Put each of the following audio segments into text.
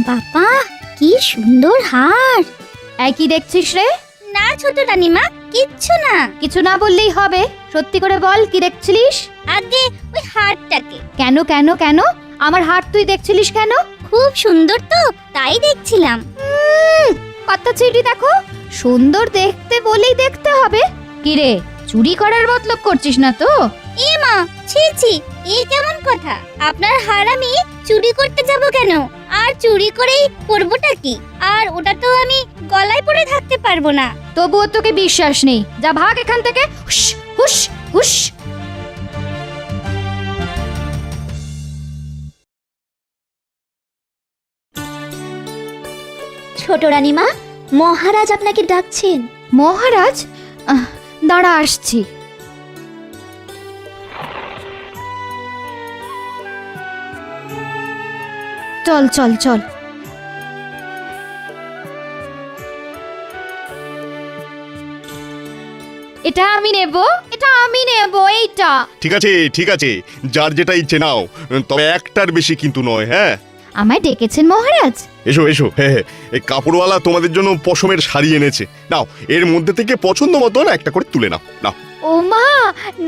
বাবা, কি সুন্দর হার! কি দেখছিস রে? না ছোট রানীমা, কিচ্ছু না। কিছু না বললেই হবে, সত্যি করে বল কি দেখছিলিস? আগে ওই হারটাকে। কেন কেন কেন? আমার হার তুই দেখছিলিস কেন? খুব সুন্দর তো, তাই দেখছিলাম। কথা চিঠি দেখো, সুন্দর দেখতে বলেই দেখতে হবে। কি রে, চুরি করার মতলব করছিস না তো? এ মা, ছি ছি, এই কেমন কথা? আপনার হার আমি চুরি করতে যাব কেন? আর চুরি করেই করবোটা কি? আর ওটা তো আমি গলায় পরে থাকতে পারবো না। তবুও তোকে বিশ্বাস নেই, যা ভাগ এখান থেকে। হুশ হুশ হুশ। ছোট রানীমা, মহারাজ আপনাকে ডাকছেন। মহারাজ? দাঁড়া, আসছি। চল চল চল। এটা আমি নেব, এটা আমি নেব, এইটা। ঠিক আছে ঠিক আছে, যার যেটা ইচ্ছে নাও, তবে একটার বেশি কিন্তু নয়। হ্যাঁ, আমায় ডেকেছেন মহারাজ? এসো এসো। হ্যাঁ, এই কাপড়ওয়ালা তোমাদের জন্য পশমের শাড়ি এনেছে। নাও, এর মধ্যে থেকে পছন্দ মতন একটা করে তুলে নাও। নাও। ও মা,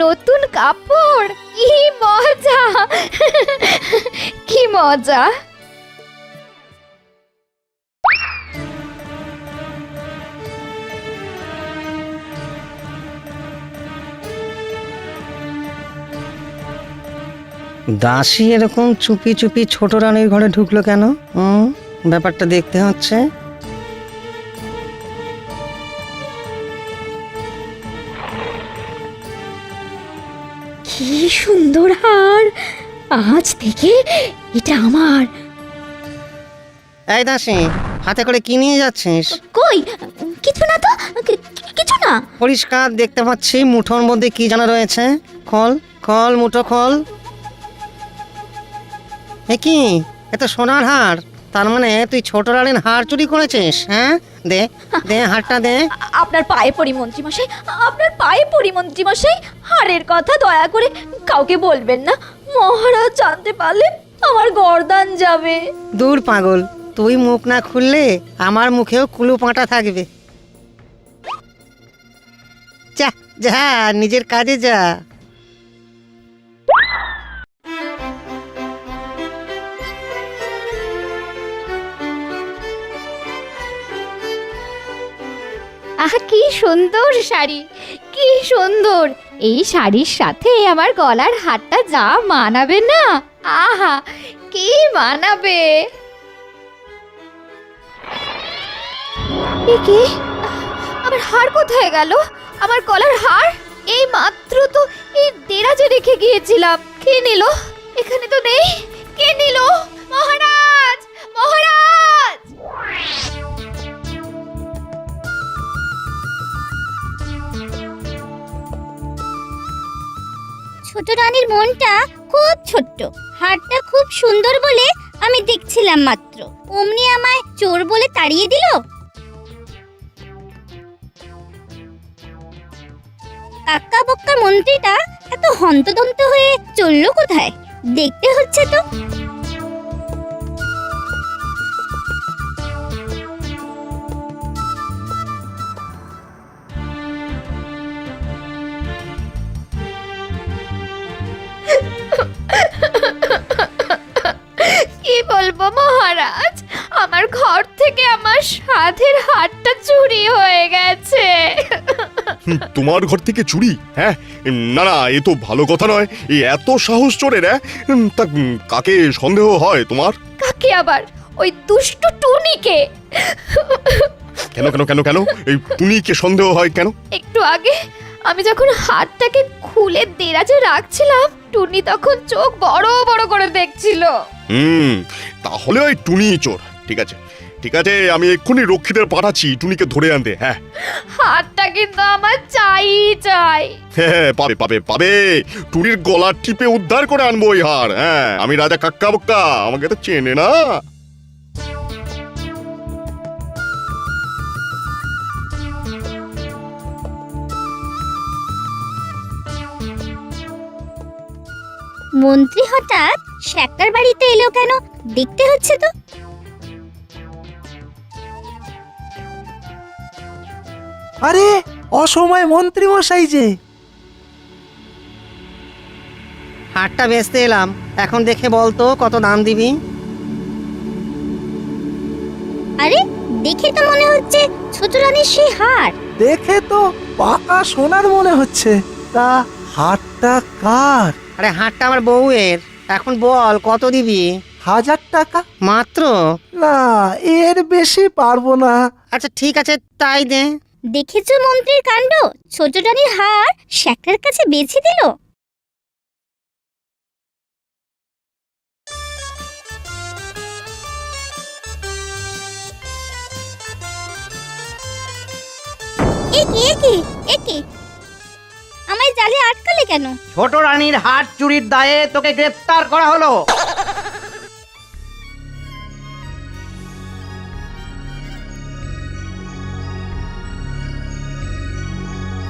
নতুন কাপড়! কি মজা! কি মজা! দাসী এরকম চুপি চুপি ছোট রানীর ঘরে ঢুকলো কেন? ব্যাপারটা দেখতে হচ্ছে। কি সুন্দর হার! আজ থেকে এটা আমার। এই দাসী, হাতে করে কি নিয়ে যাচ্ছিস? কই, কিছু না তো, কিছু না। পরিষ্কার দেখতে পাচ্ছি মুঠোর মধ্যে কি জানা রয়েছে। খোল খোল, মুঠো খোল। এ কি, এত সোনার হার? তার মানে তুই ছোট রানীর হার চুরি করেছিস? হ্যাঁ, দে দে হারটা দে। আপনার পায়ে পড়ি মন্ত্রীমশাই, আপনার পায়ে পড়ি মন্ত্রীমশাই, হারের কথা দয়া করে কাউকে বলবেন না। মহারাজ জানতে পারলে আমার গর্দান যাবে। দূর পাগল, তুই মুখ না খুললে আমার মুখেও কুলু পাঁটা থাকবে। যা যা, নিজের কাজে যা। আহা, কি সুন্দর শাড়ি, কি সুন্দর! এই শাড়ির সাথে আমার গলার হারটা যা মানাবে না, আহা কি মানাবে! এ কি? আমার হার কোথায় গেল? আমার গলার হার? এই মাত্র তো এই দেরাজে রেখে গিয়েছিলাম। কে নিল? এখানে তো নেই। কে নিল? মহারাজ, মহারাজ! ছোট রানীর মনটা খুব ছোট্ট, হারটা খুব সুন্দর বলে আমি দেখছিলাম মাত্র, অমনি আমায় চোর বলে তাড়িয়ে দিল। কাক্কা বক্কা মন্ত্রীটা এত হন্তদন্ত হয়ে চললো কোথায়? দেখতে হচ্ছে তো। কি বলবো মহারাজ, আমার ঘর থেকে আমার সাধের হারটা চুরি হয়ে গেছে। তোমার ঘর থেকে চুরি? হ্যাঁ, না না, এ তো ভালো কথা নয়। এই এত সাহস চোরের? তা কাকে সন্দেহ হয় তোমার? কাকে আবার? ওই দুষ্ট টুনিকে। কেন কেন কেন কেন এই টুনিকে সন্দেহ হয় কেন? একটু আগে আমি যখন হাতটাকে খুলে দেরাজে রাখছিলাম, টুনি তখন চোখ বড় বড় করে দেখছিল। তাহলে ওই টুনি চোর। ঠিক আছে ঠিক আছে, আমি এক্ষুনি রক্ষীদের পাঠাচ্ছি টুনিকে ধরে আনতে। হ্যাঁ, হাতটা কিন্তু আমার চাই চাই। হ্যাঁ, পাবে পাবে পাবে। টুনির গলা টিপে উদ্ধার করে আনবো ওই হার। হ্যাঁ, আমি রাজা কাক্কা বক্কা, আমাকে তো চেনে না। মন্ত্রী হঠাৎ শ্যাকটার বাড়িতে এলো কেন? দেখতে হচ্ছে তো। আরে অসময় মন্ত্রী মশাই যে। হারটা বেচতে এলাম, এখন দেখে বলতো কত দাম দিবি। আরে দেখে তো মনে হচ্ছে ছোট রানীর সেই হার। দেখে তো পাকা সোনার মনে হচ্ছে, তা হারটা কার? আরে হারটা আমার বউয়ের, এখন বল কত দিবি। 1000 টাকা? মাত্র? না, এর বেশি পারবো না। আচ্ছা ঠিক আছে, তাই দে। দেখেছো মন্ত্রীর কাণ্ড, ছোট রানীর হার শ্যাকরার কাছে বেচে দিল। একে আমায় জালে আটকালে কেন? ছোট রানীর হার চুরির দায়ে তোকে গ্রেফতার করা হলো।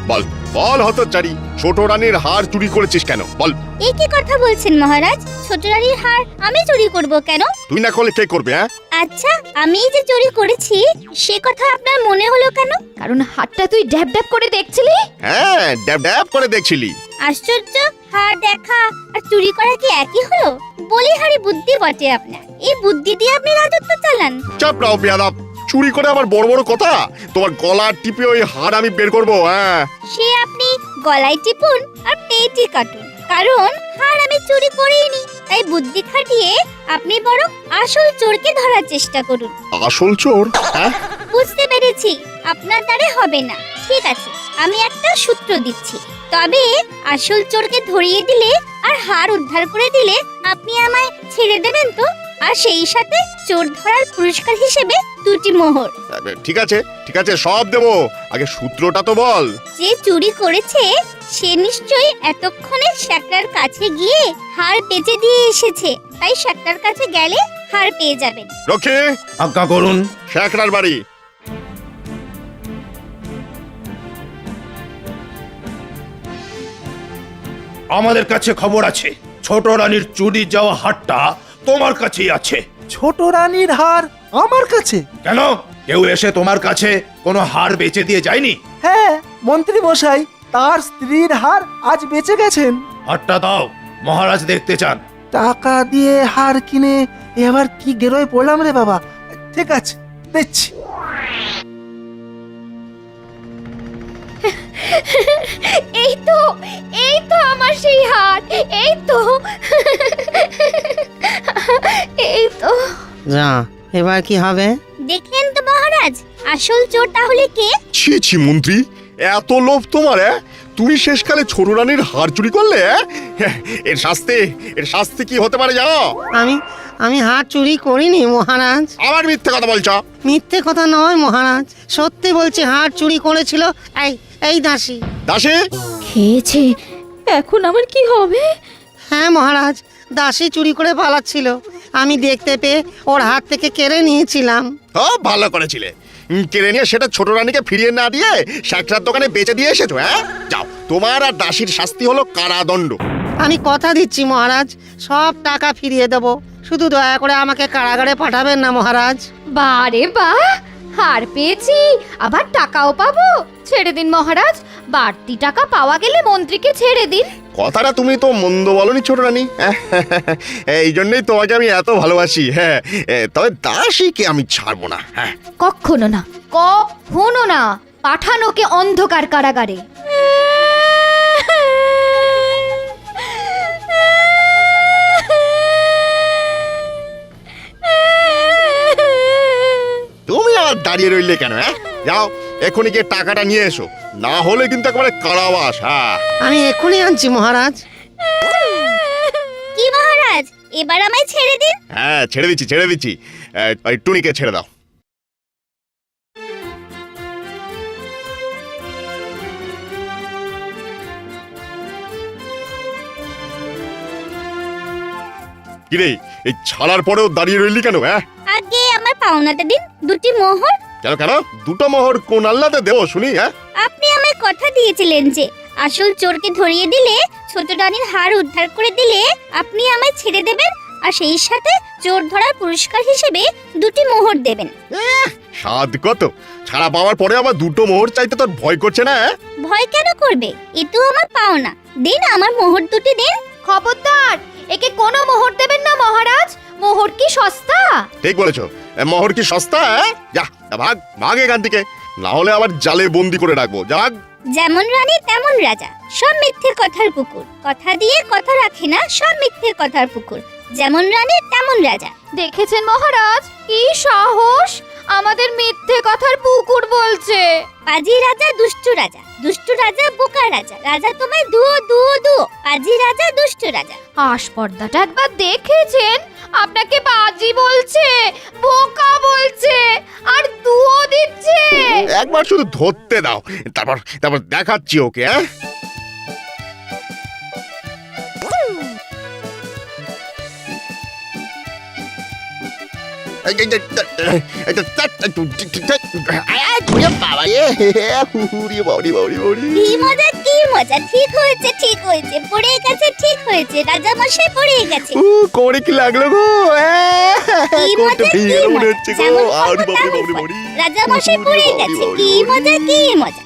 বল বল হতচারী, ছোট রানীর হার চুরি করেছিস কেন বল। এ কি কথা বলছেন মহারাজ? ছোট রানীর হার আমি চুরি করব কেন? তুই না করলে কে করবে? হ্যাঁ আচ্ছা, আমি যে চুরি করেছি সে কথা আপনার মনে হলো কেন? কারণ হাতটা তুই ড্যাব ড্যাব করে দেখছিলি। হ্যাঁ, ড্যাব ড্যাব করে দেখছিলি। আশ্চর্য, হার দেখা আর চুরি করা কি একই হলো? বলিহারি বুদ্ধি বটে আপনার, এই বুদ্ধি দিয়ে আপনি রাজত্ব চালান। চাপ রাও বেয়াদব, চুরি করে আবার বড় বড় কথা। তোমার গলা টিপে ওই হার আমি বের করবো। হ্যাঁ, সে আপনি গলায় টিপুন আর পেটে কাটুন, কারণ হার আমি চুরি করিনি। তাই বুদ্ধি খাটিয়ে আপনি বরং আসল চোরকে ধরার চেষ্টা করুন। আসল চোর? হ্যাঁ, বুঝতে পেরেছি, আপনার দ্বারা হবে না। ঠিক আছে, আমি একটা সূত্র দিচ্ছি। তবে আসল চোরকে ধরিয়ে দিলে আর হার উদ্ধার করে দিলে আপনি আমায় ছেড়ে দেবেন তো? আর সেই সাথে চোর ধরার পুরস্কার হিসেবে 2টি মোহর। ঠিক আছে ঠিক আছে, সব দেবো, আগে সূত্রটা তো বল। যে চুরি করেছে সে নিশ্চয়ই এতক্ষণে শ্যাকরার কাছে গিয়ে হার বেচে দিয়ে এসেছে, তাই শ্যাকরার কাছে গেলে হার পেয়ে যাবেন। রক্ষে, আজ্ঞা করুন। শ্যাকরার বাড়ি। আমাদের কাছে খবর আছে, ছোট রানীর চুরি যাওয়া হারটা তোমার কাছেই আছে। ছোট রানীর হার আমার কাছে? কেন, কেউ এসে তোমার কাছে কোনো হার বেচে দিয়ে যায়নি? হ্যাঁ, মন্ত্রী মশাই তার স্ত্রীর হার আজ বেঁচে গেছেন। হারটা দাও, মহারাজ দেখতে চান। টাকা দিয়ে হার কিনে এবার কি গেরোয় পড়লাম রে বাবা। ঠিক আছে, দিচ্ছি। এই তো আমার সেই হার, এই তো এই তো। যা, এবার কি হবে? দেখলেন তো মহারাজ, আসল চোর তাহলে কে? ছি ছি মন্ত্রী, এত লোভ তোমার? তুমি শেষকালে ছোট রানীর হার চুরি করলে? এর শাস্তি কি হতে পারে জানো? আমি হার চুরি করিনি মহারাজ। আবার মিথ্যে কথা বলছো। মিথ্যে কথা নয় মহারাজ, সত্যি বলছি, হার চুরি করেছিল এই দাসী। দাসী? খেয়েছে, এখন আমার কি হবে? হ্যাঁ মহারাজ, দাসী চুরি করে পালাচ্ছিল, আমি দেখতে পেয়ে ওর হাত থেকে কেড়ে নিয়েছিলাম। ভালো করেছিলে, কেড়ে নিয়ে সেটা ছোট রানীকে ফিরিয়ে না দিয়ে শ্যাকরার দোকানে বেচে দিয়ে এসেছো। হ্যাঁ, যাও, তোমার আর দাসীর শাস্তি হলো কারাদণ্ড। আমি কথা দিচ্ছি মহারাজ, সব টাকা ফিরিয়ে দেব, শুধু দয়া করে আমাকে কারাগারে পাঠাবেন না মহারাজ। বারে বা, হার পেয়েছি, আবার টাকাও পাবো। ছেড়ে দিন মহারাজ, বাড়তি টাকা পাওয়া গেলে মন্ত্রীকে ছেড়ে দিন। কথাটা তুমি তো মন্দ বলনি ছোট রানী, এই জন্যই তোমাকে আমি এত ভালোবাসি। হ্যাঁ, তবে দাসীকে আমি ছাড়বো না। হ্যাঁ, কখনো না, কখনো না, পাঠানোকে অন্ধকার কারাগারে। তুমি আর দাঁড়িয়ে রইলে কেন? হ্যাঁ, যাও, এখনই গিয়ে টাকাটা নিয়ে এসো, না হলে কিন্তু একেবারে কারাবাস। হ্যাঁ, আমি এখনই আনছি মহারাজ। কি মহারাজ, এবার আমায় ছেড়ে দিন। হ্যাঁ, ছেড়ে দিচ্ছি। ওই টুনিকে ছেড়ে দাও। কিরে, এই ছাড়ার পরেও দাঁড়িয়ে রইলি কেন? হ্যাঁ, আগে আমার পাওনাটা দিন, 2টি মোহর। কেন 2টো মোহর কোন আল্লাতে দেবো শুনি? হ্যাঁ, আপনি আমায় কথা দিয়েছিলেন যে আসল চোরকে ধরিয়ে দিলে, ছোট রানীর হার উদ্ধার করে দিলে আপনি আমায় ছেড়ে দেবেন, আর সেই সাথে চোর ধরার পুরস্কার হিসেবে 2টি মোহর দেবেন। স্বাদ কত! ছাড়া পাওয়ার পরে আবার দুটো মোহর চাইতে তোর ভয় করছে না? ভয় কেন করবে? এ তো আমার পাওনা। দিন আমার মোহর দুটি দিন। খবরদার, একে কোনো মোহর দেবেন না মহারাজ। মোহর কি সস্তা? ঠিক বলেছো, মোহর কি সস্তা? যা যা, ভাগ ভাগ এখান থেকে, না হলে আবার জালে বন্দি করে রাখবো। যাক। যেমন রানী তেমন রাজা, সব মিথ্যে কথার পুকুর। কথা দিয়ে কথা রাখে না, সব মিথ্যে কথার পুকুর। যেমন রানী তেমন রাজা। দেখেছেন মহারাজ, কি সাহস! আমাদের মিথ্যে কথার পুকুর বলছে। পাজি রাজা দুষ্টু রাজা, দুষ্টু রাজা বোকা রাজা, রাজা তোমায় দুও দুও দুও। পাজি রাজা দুষ্টু রাজা। আস্পর্দাটা একবার দেখেছেন? আপনাকে বাজি বলছে, বোকা বলছে, আর দুও দিচ্ছে। একবার শুধু ধরতে দাও, তারপর তারপর দেখাচ্ছি ওকে। হ্যাঁ, কি মজা কি মজা, ঠিক হয়েছে ঠিক হয়েছে, পড়ে গেছে ঠিক হয়েছে, রাজা মশাই পড়ে গেছে। করে কি লাগলো গো? কি মজা কি মজা, যেমন খবর তেমন ফল। রাজা মশাই পড়ে গেছে, কি মজা কি মজা।